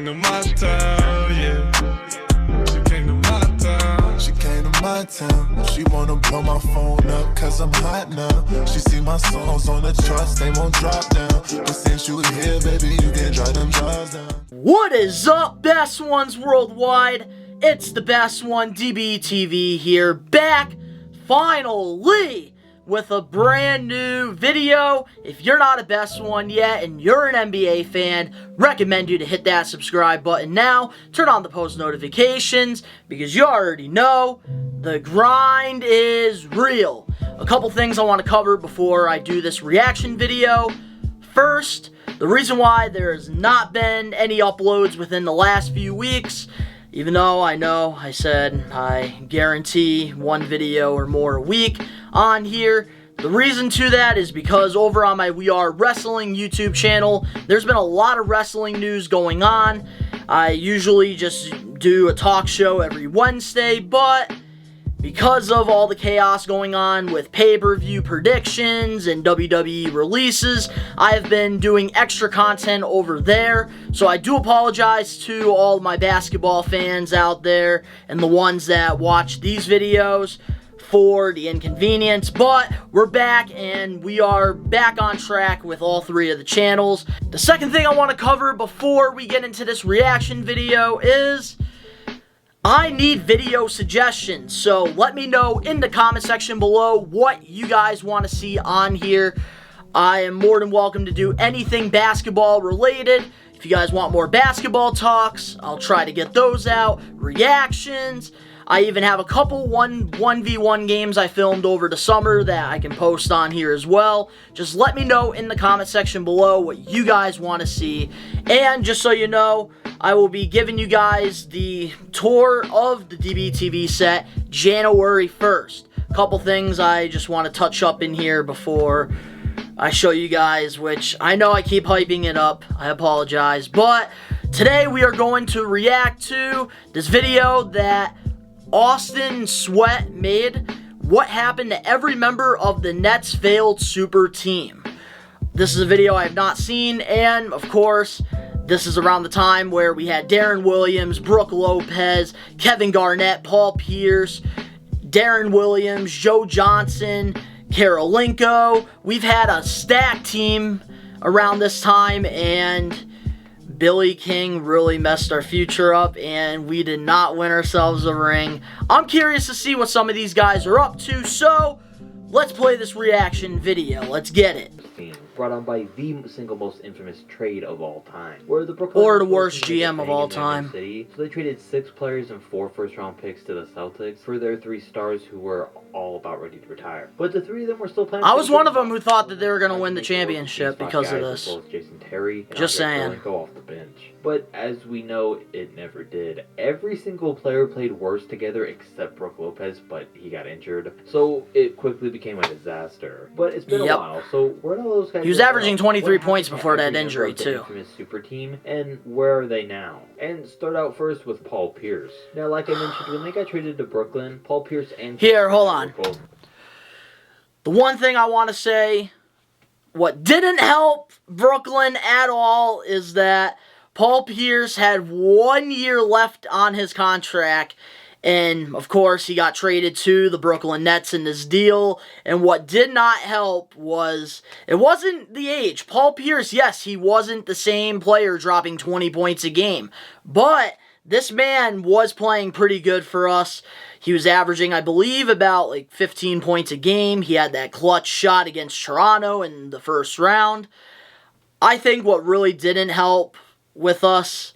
to my town, yeah. She came to my town. She came to my town. She wanna blow my phone up, cause I'm hot now. She see my songs on the charts, they won't drop down. But since you here, baby, you can drive them drawers down. What is up, Best Ones Worldwide? It's the Best One DBTV here, back finally with a brand new video. If you're not a Best One yet and you're an NBA fan, recommend you to hit that subscribe button now. Turn on the post notifications because you already know the grind is real. A couple things I want to cover before I do this reaction video. First, the reason why there has not been any uploads within the last few weeks, even though I know I said I guarantee one video or more a week on here. The reason to that is because over on my We Are Wrestling YouTube channel, there's been a lot of wrestling news going on. I usually just do a talk show every Wednesday, but because of all the chaos going on with pay-per-view predictions and WWE releases, I have been doing extra content over there. So I do apologize to all my basketball fans out there and the ones that watch these videos for the inconvenience. But we're back and we are back on track with all three of the channels. The second thing I want to cover before we get into this reaction video is I need video suggestions, so let me know in the comment section below what you guys want to see on here. I am more than welcome to do anything basketball related. If you guys want more basketball talks, I'll try to get those out. Reactions. I even have a couple 1v1 games I filmed over the summer that I can post on here as well. Just let me know in the comment section below what you guys want to see. And just so you know, I will be giving you guys the tour of the DBTV set January 1st. A couple things I just want to touch up in here before I show you guys, which I know I keep hyping it up. I apologize. But today we are going to react to this video that Austin Sweat made. What happened to every member of the Nets failed super team? This is a video I have not seen, and of course, this is around the time where we had Darren Williams, Brook Lopez, Kevin Garnett, Paul Pierce, Darren Williams, Joe Johnson, Karolinko. We've had a stacked team around this time, and Billy King really messed our future up, and we did not win ourselves a ring. I'm curious to see what some of these guys are up to, so let's play this reaction video. Let's get it. Brought on by the single most infamous trade of all time, where the Brooklyn or the worst GM of all time. City. So they traded 6 players and 4 first-round picks to the Celtics for their 3 stars who were all about ready to retire. But the 3 of them were still playing. I was one of them who thought that they were going to win the championship because of this. As well as Jason Terry and Just saying. Go off the bench. But as we know, it never did. Every single player played worse together except Brook Lopez, but he got injured. So it quickly became a disaster. But it's been a while. So where do all those guys? He was averaging 23 points before that injury too. Infamous super team, and where are they now? And start out first with Paul Pierce. Now, like I mentioned, when they got traded to Brooklyn, Paul Pierce and hold on. The one thing I want to say, what didn't help Brooklyn at all is that Paul Pierce had 1 year left on his contract. And, of course, he got traded to the Brooklyn Nets in this deal. And what did not help was, it wasn't the age. Paul Pierce, yes, he wasn't the same player dropping 20 points a game. But this man was playing pretty good for us. He was averaging, I believe, about like 15 points a game. He had that clutch shot against Toronto in the first round. I think what really didn't help with us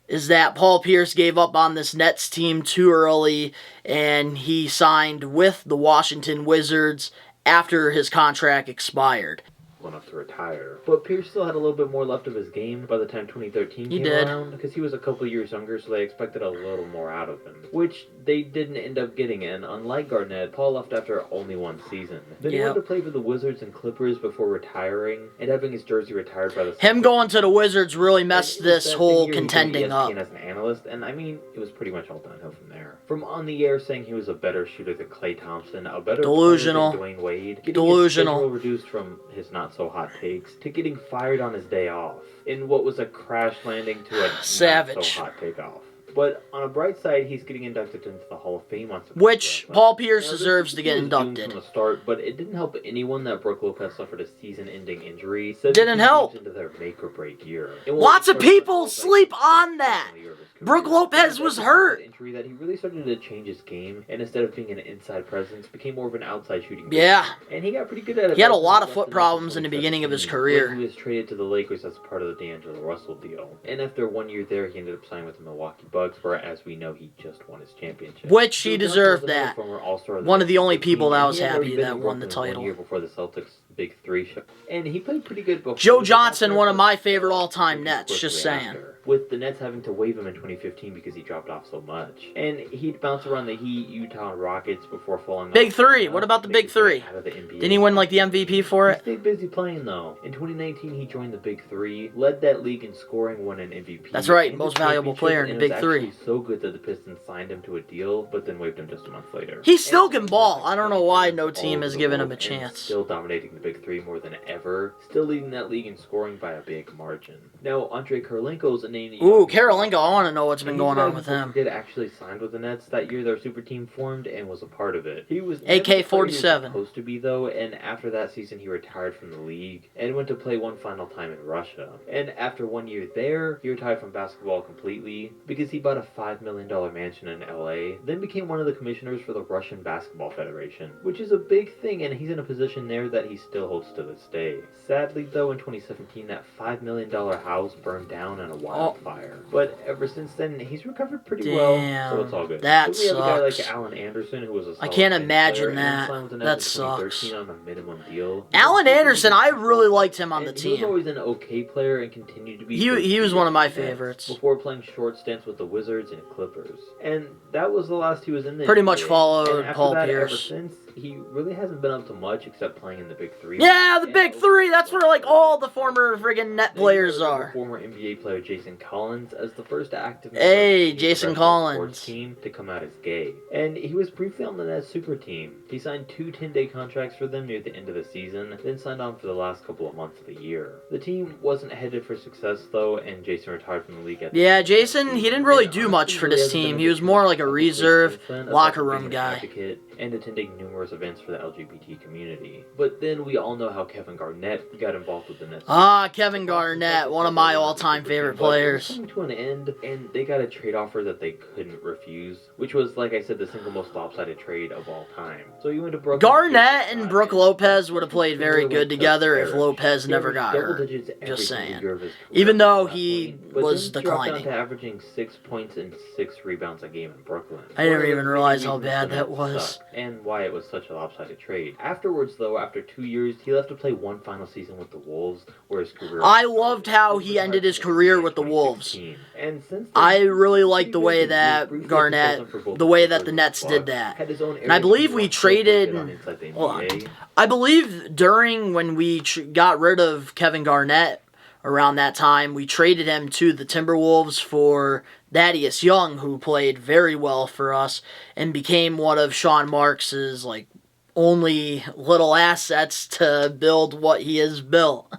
is that Paul Pierce gave up on this Nets team too early, and he signed with the Washington Wizards after his contract expired. Enough to retire. But Pierce still had a little bit more left of his game by the time 2013 came around, because he was a couple years younger, so they expected a little more out of him, which they didn't end up getting. And unlike Garnett, Paul left after only 1 season. Then he went to play for the Wizards and Clippers before retiring and having his jersey retired by the Celtics. Him going to the Wizards really messed this whole contending up. As an analyst, and I mean, it was pretty much all downhill from there. From on the air saying he was a better shooter than Klay Thompson, a better player than Dwayne Wade, getting his schedule reduced from his not not-so-hot takes to getting fired on his day off, in what was a crash landing to a Savage. not-so-hot takeoff. But on a bright side, he's getting inducted into the Hall of Fame on September Which 11th. Paul Pierce Now, this deserves to get was doomed inducted. from the start, but it didn't help anyone that Brook Lopez suffered a season-ending injury. Didn't help. Into their make-or-break year. And Lots of started people like sleep the on first that. year of his career. Brook Lopez was hurt. Injury that he really started to change his game, and instead of being an inside presence, became more of an outside shooting. Yeah. And he got pretty good at it. He had a back lot when of he foot left the Nets problems in the beginning of his 2017, career. when he was traded to the Lakers as part of the D'Angelo Russell deal. And after 1 year there, he ended up signing with the Milwaukee Bucks, where, as we know, he just won his championship. Which he Joe deserved Johnson was that. a former All-Star One of the only Superteam, people that and was he had already happy been that in won the Brooklyn 1 title. year before the Celtics' Big Three show. And he played pretty good before. Joe he got Johnson, there, one of but my favorite all-time quickly Nets, just saying. after, with the Nets having to waive him in 2015 because he dropped off so much. And he'd bounce around the Heat, Utah, and Rockets before falling Big off. Three. What about the Big Three? Out of the NBA. Didn't he win like the MVP for He it? stayed busy playing though. In 2019, he joined the Big Three, led that league in scoring, won an MVP. That's right, and most a valuable championship, player in the and Big was Three. actually so good that the Pistons signed him to a deal, but then waived him just a month later. He still can ball. I don't know why no team has given him a And chance. Still dominating the Big Three more than ever. Still leading that league in scoring by a big margin. Now, Andre Karolinko is a name that Ooh, Karolinko, I want to know what's been and going he's on got with who him. did actually sign with the Nets that year. Their super team formed and was a part of it. He was AK-47. supposed to be though, and after that season he retired from the league and went to play one final time in Russia. And after 1 year there, he retired from basketball completely because he bought a $5 million mansion in LA. Then became one of the commissioners for the Russian Basketball Federation, which is a big thing, and he's in a position there that he still holds to this day. Sadly though, in 2017, that $5 million house burned down in a wildfire. But ever since then, he's recovered pretty well, so it's all good. That Then we have a guy sucks. like Alan Anderson, who was a I solid can't bench imagine player, and that. signed with the That Nets in sucks. 2013 on a minimum deal. Alan Anderson, I really liked him on the And he was team. always an okay player and continued to be. He was one of my favorites. Before playing short stints with the Wizards and Clippers, and that was the last he was in the Pretty much NBA. followed And after Paul that, Pierce. Ever since, he really hasn't been up to much except playing in the Big Three. Yeah, the And Big also Three. That's where like all the former friggin' net they players hired are. Former NBA player Jason Collins as the first active member Hey, of the Jason professional Collins. sports team to come out as gay. And he was briefly on the Nets super team. He signed 2 10-day contracts for them near the end of the season, then signed on for the last couple of months of the year. The team wasn't headed for success though, and Jason retired from the league at the Yeah, end of the Jason, he season. didn't really And do honestly, much for really this hasn't team. been He was able to more keep like a up with reserve, since then, aside locker from room being an guy. advocate and attending numerous events for the LGBT community. But then we all know how Kevin Garnett got involved with the Nets. Ah, Kevin Garnett, one of my all-time favorite But it players. was coming to an end, and they got a trade offer that they couldn't refuse, which was, like I said, the single most lopsided trade of all time. So you went to Brooklyn. Garnett and Brook Lopez would have played very good together if Lopez never got hurt. Just saying. Even though he was declining. Down to averaging 6 points and 6 rebounds a game in Brooklyn. I didn't One of even the realize main how reasons bad the that Nets was. sucked, and why it was such a lopsided trade. Afterwards, though, after 2 years, he left to play one final season with the Wolves, where his career. I loved how he ended his career with the Wolves. And since then, I really liked he the way was that briefly a Garnett, consultant for both the way that Clippers the and Nets Bucks, did that. had his own And I area believe he we wanted to traded. focus on inside the Hold on. NBA. I believe during when we got rid of Kevin Garnett around that time, we traded him to the Timberwolves for Thaddeus Young, who played very well for us and became one of Sean Marks's like only little assets to build what he has built.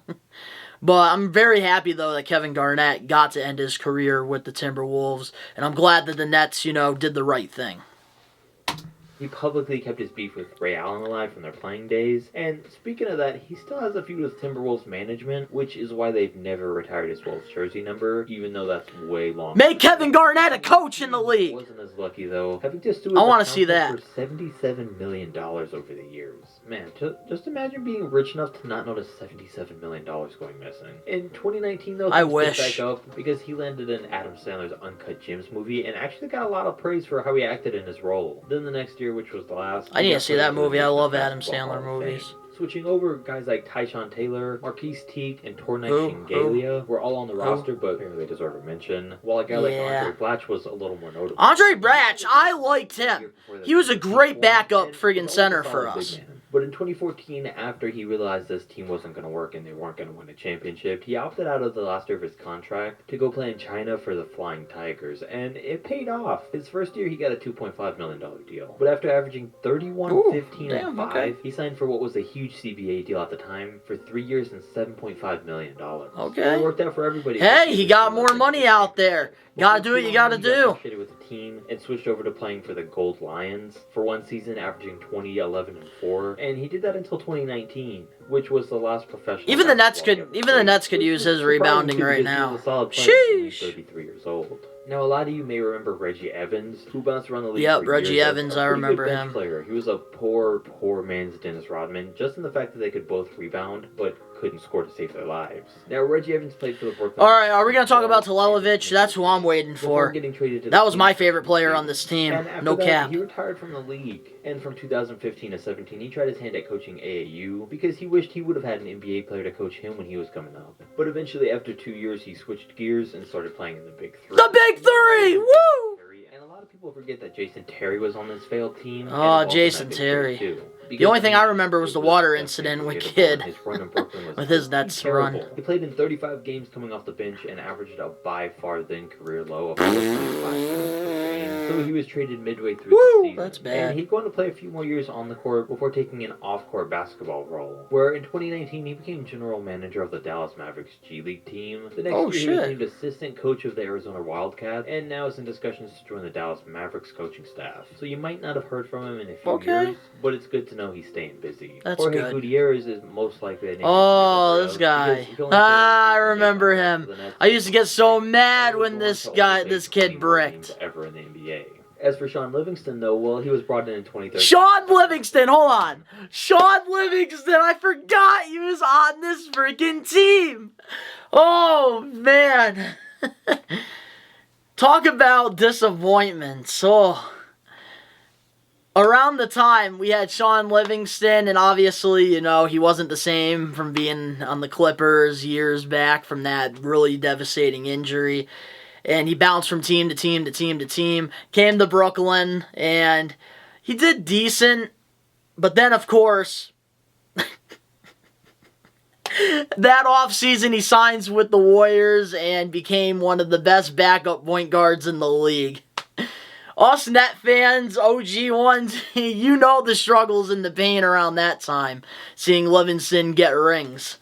But I'm very happy, though, that Kevin Garnett got to end his career with the Timberwolves, and I'm glad that the Nets, did the right thing. He publicly kept his beef with Ray Allen alive from their playing days. And speaking of that, he still has a feud with Timberwolves management, which is why they've never retired his Wolves jersey number, even though that's way long. Make Kevin Garnett a coach in the league! Wasn't as lucky though, having to sue I want to see that. for $77 million over the years. Man, just imagine being rich enough to not notice $77 million going missing. In 2019 though, I things wish. picked back up because he landed in Adam Sandler's Uncut Gems movie and actually got a lot of praise for how he acted in his role. Then the next year, which was the last, I need to see that movie. I love Adam Basketball Sandler Hall of Fame. movies. Switching over, guys like Tyshawn Taylor, Marquise Teague, and Tornike Who? Shingalia were all on the roster, but apparently deserve a mention. While a guy like Yeah. Andre Blatch was a little more notable. Andre Blatch, I liked him. He was a great backup friggin' center for us. But in 2014, after he realized this team wasn't going to work and they weren't going to win a championship, he opted out of the last year of his contract to go play in China for the Flying Tigers, and it paid off. His first year, he got a $2.5 million deal. But after averaging 31, 15, and 5, he signed for what was a huge CBA deal at the time for 3 years and $7.5 million. Okay. It worked out for everybody. Hey, he got more money out there. Gotta do what you gotta do. With the team and switched over to playing for the Gold Lions for one season, averaging 20, 11, and 4. And he did that until 2019, which was the last professional. Even the Nets could use his rebounding right now. Sheesh. 33 years old. Now, a lot of you may remember Reggie Evans, who bounced around the league. Yep, for Reggie years Evans, I remember him. Player. He was a poor man's Dennis Rodman, just in the fact that they could both rebound, but couldn't score to save their lives. Now, Reggie Evans played for the Brooklyn. All right, are we gonna talk about Telelovich? That's who I'm waiting for. That was my favorite player on this team. No cap. He retired from the league, and from 2015 to 17, he tried his hand at coaching AAU because he wished he would have had an NBA player to coach him when he was coming up. But eventually, after 2 years, he switched gears and started playing in the Big Three. The Big Three! Woo! And a lot of people forget that Jason Terry was on this failed team. Oh, Jason Terry. The only thing I remember was the water incident with Kid. With his Nets run. He played in 35 games coming off the bench and averaged a by far then career low of 4.5 points per game. So he was traded midway through the season. That's bad. And he'd go on to play a few more years on the court before taking an off-court basketball role. Where in 2019 he became general manager of the Dallas Mavericks G League team. The next year he was named assistant coach of the Arizona Wildcats, and now is in discussions to join the Dallas Mavericks coaching staff. So you might not have heard from him in a few years, but it's good to know he's staying busy. That's Jorge good. Gutierrez is most likely a name. Oh, this guy. I remember him. I used to get so mad when this kid bricked. Ever in the NBA. As for Sean Livingston, though, well, he was brought in 2013. Sean Livingston, hold on. Sean Livingston, I forgot he was on this freaking team. Oh, man. Talk about disappointments. Oh. Around the time we had Sean Livingston, and obviously, you know, he wasn't the same from being on the Clippers years back from that really devastating injury. And he bounced from team to team to team to team, came to Brooklyn, and he did decent. But then, of course, that offseason he signs with the Warriors and became one of the best backup point guards in the league. Us Net fans, OG ones, you know the struggles and the pain around that time, seeing Livingston get rings.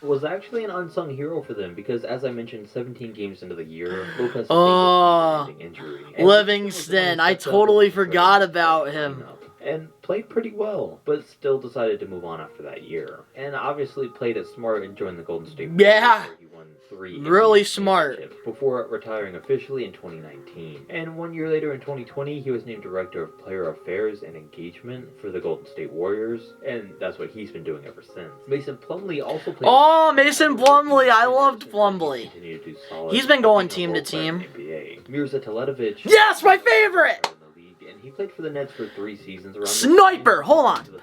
Was actually an unsung hero for them because, as I mentioned, 17 games into the year, Lopez sustained an injury. Livingston, I totally forgot about him. And played pretty well, but still decided to move on after that year. And obviously played it smart and joined the Golden State Warriors, where he won 3 really smart. Before retiring officially in 2019. And 1 year later in 2020, he was named Director of Player Affairs and Engagement for the Golden State Warriors, and that's what he's been doing ever since. Mason Plumley also played... Oh, Mason Plumley! I loved Plumley. He's been going team to team. Mirza Teletovic... Yes, my favorite! And he played for the Nets for 3 seasons. Sniper! Hold on.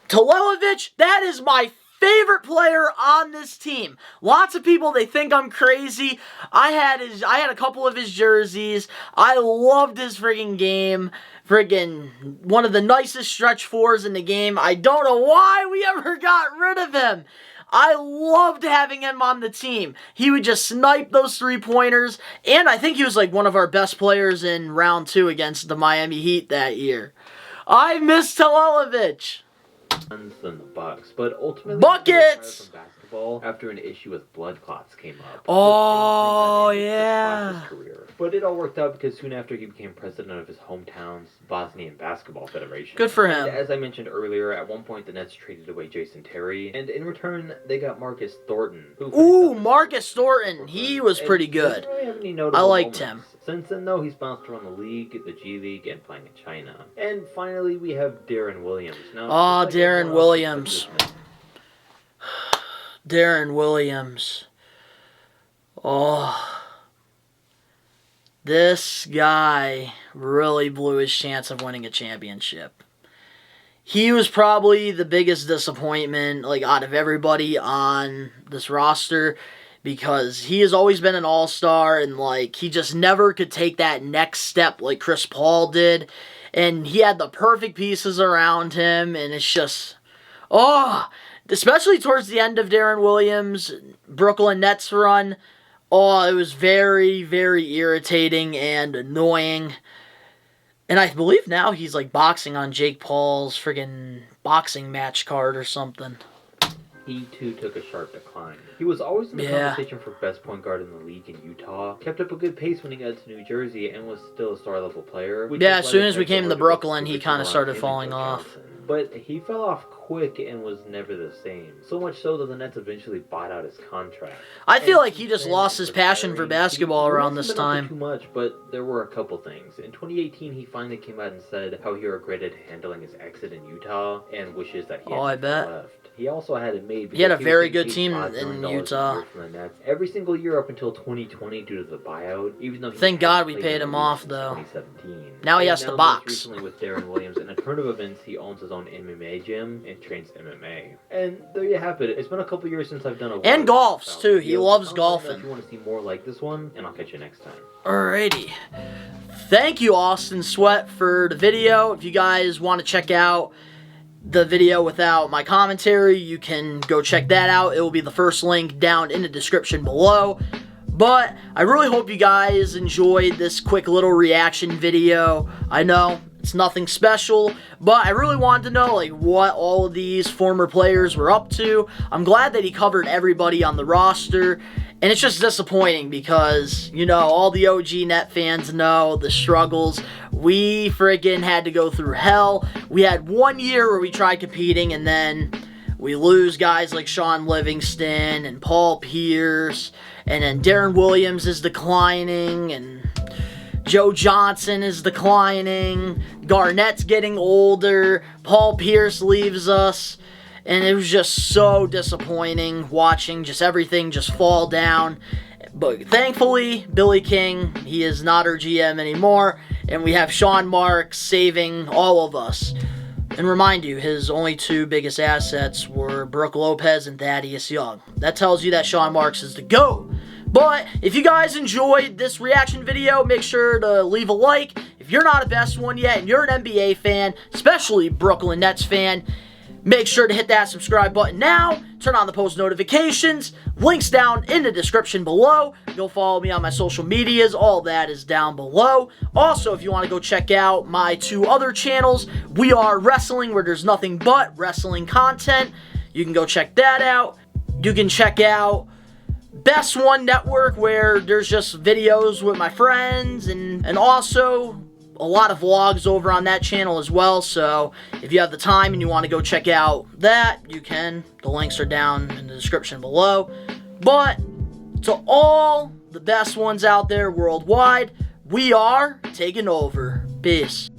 Telelovich, that is my favorite player on this team. Lots of people, they think I'm crazy. I had a couple of his jerseys. I loved his friggin' game. Friggin' one of the nicest stretch fours in the game. I don't know why we ever got rid of him. I loved having him on the team. He would just snipe those 3-pointers, and I think he was like one of our best players in round 2 against the Miami Heat that year. I miss Telelovich. Than the Bucks, but ultimately buckets. From basketball after an issue with blood clots came up. Oh yeah. But it all worked out because soon after he became president of his hometown's Bosnian Basketball Federation. Good for him. And as I mentioned earlier, at one point the Nets traded away Jason Terry, and in return they got Marcus Thornton. Marcus Thornton. He was pretty good. I liked him. Since then, though, he's bounced around the league, the G League, and playing in China. And finally, we have Darren Williams. Now, Darren Williams. Darren Williams. Oh. This guy really blew his chance of winning a championship. He was probably the biggest disappointment, like, out of everybody on this roster, because he has always been an all-star, and like he just never could take that next step like Chris Paul did. And he had the perfect pieces around him, and it's just, especially towards the end of Darren Williams' Brooklyn Nets run, it was very, very irritating and annoying. And I believe now he's like boxing on Jake Paul's friggin' boxing match card or something. He too took a sharp decline. He was always in the conversation for best point guard in the league in Utah. Kept up a good pace when he got to New Jersey and was still a star level player. Yeah, as soon as we came to Brooklyn, he kind of started falling off. But he fell off quick and was never the same. So much so that the Nets eventually bought out his contract. I feel like he just lost his passion for basketball around this time. Too much, but there were a couple things. In 2018, he finally came out and said how he regretted handling his exit in Utah and wishes that he had left. He also had it made. He had a very good team in Utah. Every single year up until 2020 due to the buyout. Even though thank God we paid him off though. 2017. Now he has to box. Recently with Darren Williams, in a turn of events, he owns his own MMA gym and trains MMA. And there you have it. It's been a couple years since I've done a. And golfs too. He loves golfing. If you want to see more like this one, and I'll catch you next time. Alrighty. Thank you, Austin Sweat, for the video. If you guys want to check out the video without my commentary, you can go check that out. It will be the first link down in the description below. But I really hope you guys enjoyed this quick little reaction video. I know it's nothing special, but I really wanted to know like what all of these former players were up to. I'm glad that he covered everybody on the roster. And it's just disappointing because, you know, all the OG Net fans know the struggles. We friggin' had to go through hell. We had 1 year where we tried competing, and then we lose guys like Sean Livingston and Paul Pierce, and then Darren Williams is declining, and Joe Johnson is declining. Garnett's getting older. Paul Pierce leaves us. And it was just so disappointing watching just everything just fall down. But thankfully, Billy King, he is not our GM anymore. And we have Sean Marks saving all of us. And remind you, his only two biggest assets were Brooke Lopez and Thaddeus Young. That tells you that Sean Marks is the GOAT. But if you guys enjoyed this reaction video, make sure to leave a like. If you're not a Best One yet and you're an NBA fan, especially Brooklyn Nets fan, make sure to hit that subscribe button now. Turn on the post notifications. Links down in the description below. Go follow me on my social medias. All that is down below. Also, if you want to go check out my two other channels, We Are Wrestling, where there's nothing but wrestling content. You can go check that out. You can check out Best One Network, where there's just videos with my friends, and also a lot of vlogs over on that channel as well. So if you have the time and you want to go check out that, you can. The links are down in the description below. But to all the best ones out there worldwide, we are taking over. Peace.